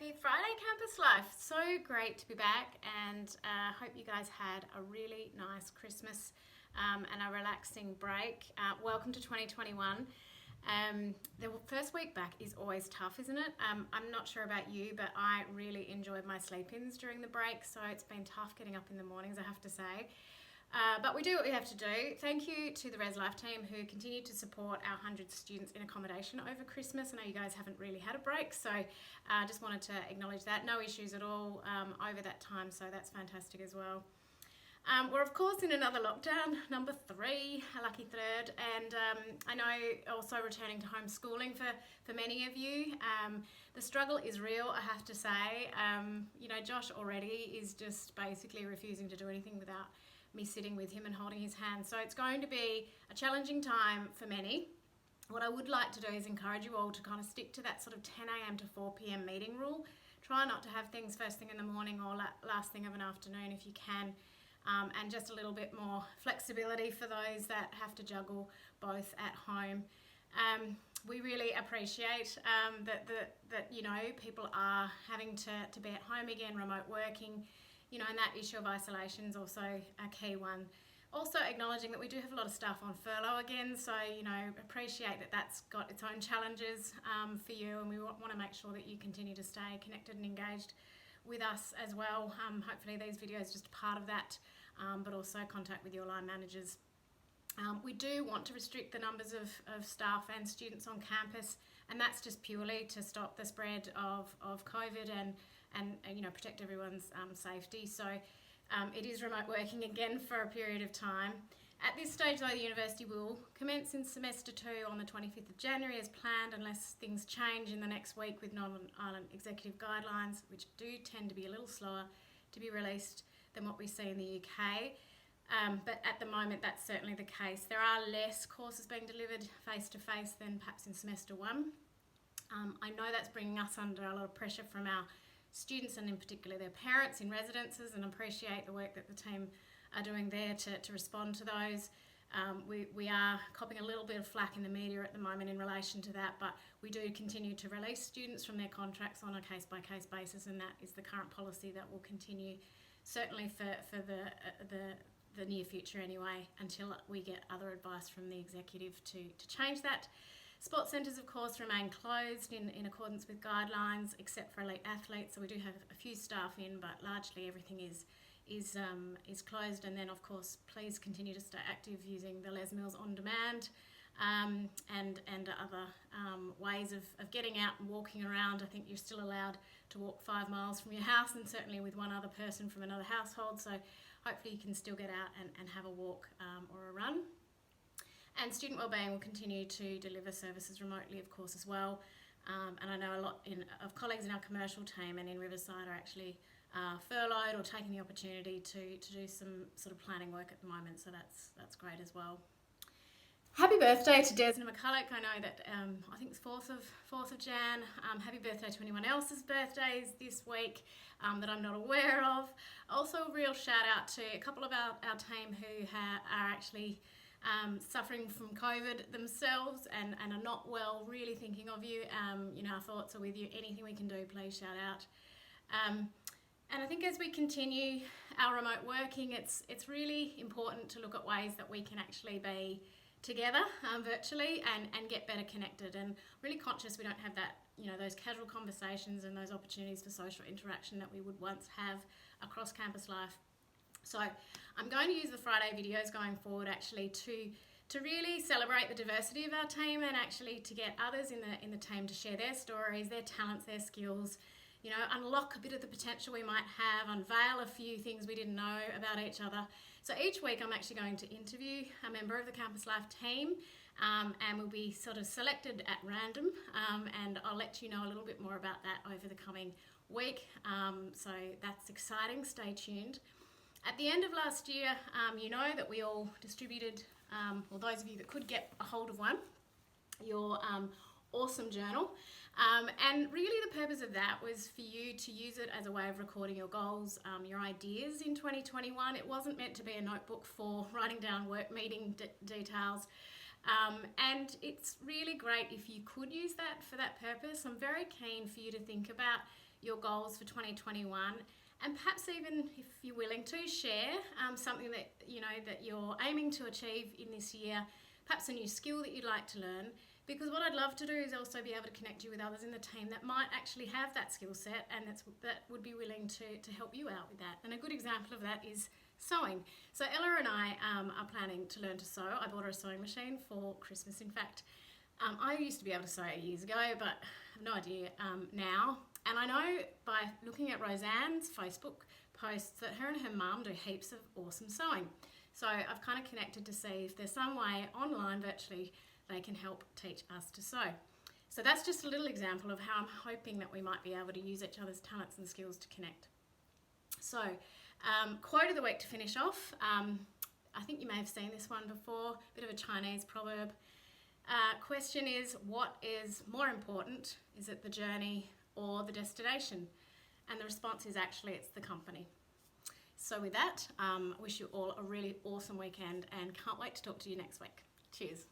Happy Friday, Campus Life. So great to be back, and hope you guys had a really nice Christmas and a relaxing break. Welcome to 2021. The first week back is always tough, isn't it? I'm not sure about you, but I really enjoyed my sleep-ins during the break, so it's been tough getting up in the mornings, I have to say. But we do what we have to do. Thank you to the Res Life team who continue to support our 100 students in accommodation over Christmas. I know you guys haven't really had a break, so I just wanted to acknowledge that. No issues at all over that time, so that's fantastic as well. We're of course in another lockdown, number 3, a lucky third, and I know also returning to homeschooling for many of you. The struggle is real, I have to say. Josh already is just basically refusing to do anything without me sitting with him and holding his hand. So it's going to be a challenging time for many. What I would like to do is encourage you all to kind of stick to that sort of 10 a.m. to 4 p.m. meeting rule. Try not to have things first thing in the morning or last thing of an afternoon if you can. And just a little bit more flexibility for those that have to juggle both at home. We really appreciate that people are having to be at home again, remote working, and that issue of isolation is also a key one. Also acknowledging that we do have a lot of staff on furlough again, so appreciate that that's got its own challenges for you, and we want to make sure that you continue to stay connected and engaged with us as well. Hopefully these videos are just a part of that, but also contact with your line managers. We do want to restrict the numbers of staff and students on campus, and that's just purely to stop the spread of COVID and protect everyone's safety. So it is remote working again for a period of time. At this stage though, the university will commence in semester 2 on the 25th of January as planned, unless things change in the next week with Northern Ireland executive guidelines, which do tend to be a little slower to be released than what we see in the UK. But at the moment that's certainly the case. There are less courses being delivered face-to-face than perhaps in semester 1. I know that's bringing us under a lot of pressure from our students and in particular their parents in residences, and appreciate the work that the team are doing there to respond to those. We are copping a little bit of flack in the media at the moment in relation to that, but we do continue to release students from their contracts on a case-by-case basis, and that is the current policy that will continue certainly for the near future anyway, until we get other advice from the executive to change that. Sports centres, of course, remain closed in accordance with guidelines, except for elite athletes. So we do have a few staff in, but largely everything is closed. And then, of course, please continue to stay active using the Les Mills On Demand and other ways of getting out and walking around. I think you're still allowed to walk 5 miles from your house, and certainly with one other person from another household. So hopefully you can still get out and have a walk or a run. And student wellbeing will continue to deliver services remotely, of course, as well. And I know a lot of colleagues in our commercial team and in Riverside are actually furloughed or taking the opportunity to do some sort of planning work at the moment. So that's great as well. Happy birthday to Desna McCulloch. I know that I think it's 4th of Jan. Happy birthday to anyone else's birthdays this week that I'm not aware of. Also a real shout out to a couple of our team who are actually suffering from COVID themselves and are not well. Really thinking of you. Our thoughts are with you. Anything we can do, please shout out. And I think as we continue our remote working, it's really important to look at ways that we can actually be together virtually and get better connected, and really conscious we don't have that, those casual conversations and those opportunities for social interaction that we would once have across campus life. So I'm going to use the Friday videos going forward actually to really celebrate the diversity of our team, and actually to get others in the team to share their stories, their talents, their skills, unlock a bit of the potential we might have, unveil a few things we didn't know about each other. So each week I'm actually going to interview a member of the Campus Life team, and we'll be sort of selected at random, and I'll let you know a little bit more about that over the coming week. So that's exciting, stay tuned. At the end of last year, that we all distributed, or those of you that could get a hold of one, your awesome journal. And really the purpose of that was for you to use it as a way of recording your goals, your ideas in 2021. It wasn't meant to be a notebook for writing down work meeting details. And it's really great if you could use that for that purpose. I'm very keen for you to think about your goals for 2021, and perhaps even, if you're willing to, share something that that you're aiming to achieve in this year, perhaps a new skill that you'd like to learn. Because what I'd love to do is also be able to connect you with others in the team that might actually have that skill set and that would be willing to help you out with that. And a good example of that is sewing. So Ella and I are planning to learn to sew. I bought her a sewing machine for Christmas, in fact. I used to be able to sew years ago, but I have no idea now. And I know by looking at Roseanne's Facebook posts that her and her mum do heaps of awesome sewing. So I've kind of connected to see if there's some way online, virtually, they can help teach us to sew. So that's just a little example of how I'm hoping that we might be able to use each other's talents and skills to connect. So, quote of the week to finish off. I think you may have seen this one before, a bit of a Chinese proverb. Question is, what is more important? Is it the journey or the destination? And the response is actually it's the company. So with that, wish you all a really awesome weekend and can't wait to talk to you next week. Cheers.